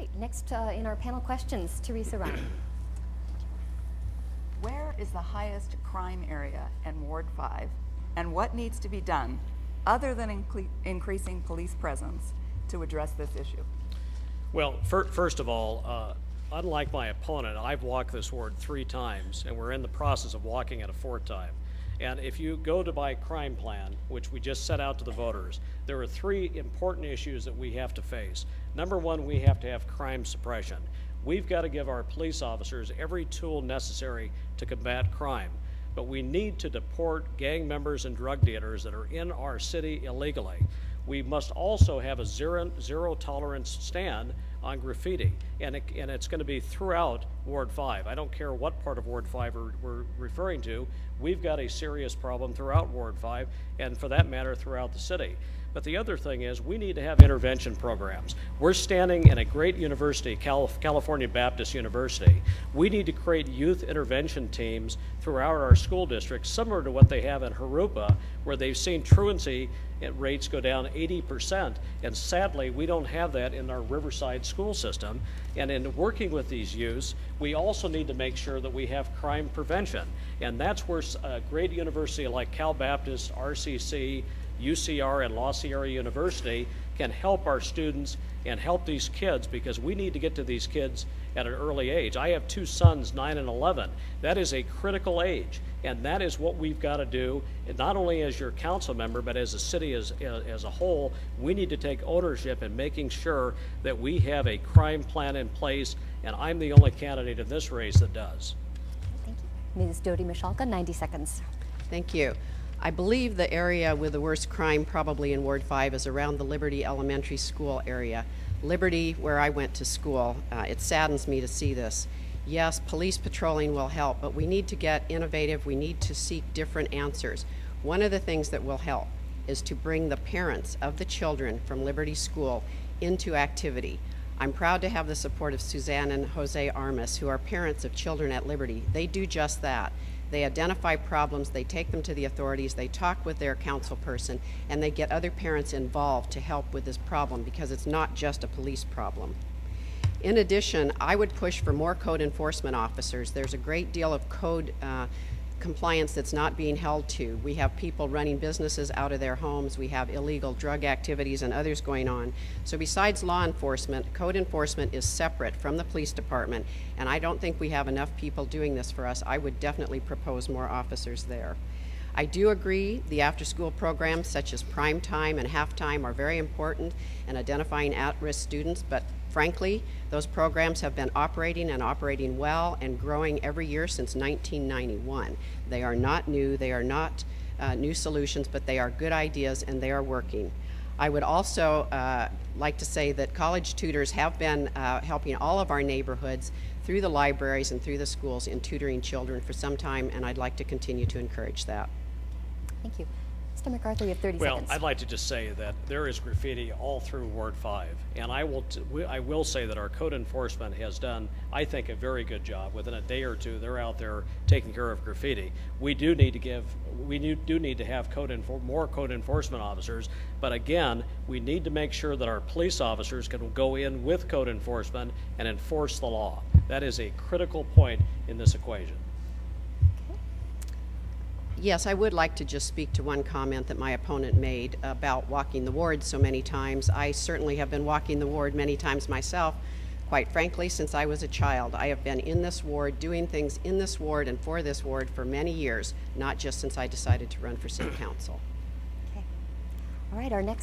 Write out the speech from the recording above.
right, next in our panel questions, Teresa Ryan. Where is the highest crime area in Ward 5, and what needs to be done other than increasing police presence to address this issue? Well, first of all, unlike my opponent, I've walked this ward 3 times, and we're in the process of walking it a 4th time. And if you go to my crime plan, which we just set out to the voters, there are 3 important issues that we have to face. Number 1, we have to have crime suppression. We've got to give our police officers every tool necessary to combat crime. But we need to deport gang members and drug dealers that are in our city illegally. We must also have a zero tolerance stand on graffiti, and it's going to be throughout Ward 5. I don't care what part of Ward 5 we're referring to. We've got a serious problem throughout Ward 5, and for that matter, throughout the city. But the other thing is we need to have intervention programs. We're standing in a great university, California Baptist University. We need to create youth intervention teams throughout our school districts, similar to what they have in Harupa, where they've seen truancy rates go down 80%. And sadly, we don't have that in our Riverside school system. And in working with these youths, we also need to make sure that we have crime prevention. And that's where a great university like Cal Baptist, RCC, UCR, and La Sierra University can help our students and help these kids, because we need to get to these kids at an early age. I have 2 sons, 9 and 11. That is a critical age, and that is what we've got to do, not only as your council member, but as a city as a whole. We need to take ownership in making sure that we have a crime plan in place, and I'm the only candidate in this race that does. Thank you. Ms. Dodi Michalka, 90 seconds. Thank you. I believe the area with the worst crime probably in Ward 5 is around the Liberty Elementary School area. Liberty, where I went to school, it saddens me to see this. Yes, police patrolling will help, but we need to get innovative. We need to seek different answers. One of the things that will help is to bring the parents of the children from Liberty School into activity. I'm proud to have the support of Suzanne and Jose Armas, who are parents of children at Liberty. They do just that. They identify problems, they take them to the authorities, they talk with their council person, and they get other parents involved to help with this problem, because it's not just a police problem. In addition, I would push for more code enforcement officers. There's a great deal of code compliance that's not being held to. We have people running businesses out of their homes. We have illegal drug activities and others going on. So besides law enforcement, code enforcement is separate from the police department, and I don't think we have enough people doing this for us. I would definitely propose more officers there. I do agree the after-school programs such as prime time and halftime are very important in identifying at-risk students, but frankly, those programs have been operating and operating well and growing every year since 1991. They are not new, they are not new solutions, but they are good ideas and they are working. I would also like to say that college tutors have been helping all of our neighborhoods through the libraries and through the schools in tutoring children for some time, and I'd like to continue to encourage that. Thank you. Mr. MacArthur, you have 30 seconds. Well, I'd like to just say that there is graffiti all through Ward 5, and I will say that our code enforcement has done, I think, a very good job. Within a day or two, they're out there taking care of graffiti. We do need to have more code enforcement officers, but again, we need to make sure that our police officers can go in with code enforcement and enforce the law. That is a critical point in this equation. Yes, I would like to just speak to one comment that my opponent made about walking the ward so many times. I certainly have been walking the ward many times myself. Quite frankly, since I was a child, I have been in this ward, doing things in this ward and for this ward for many years, not just since I decided to run for city council. Okay. All right, our next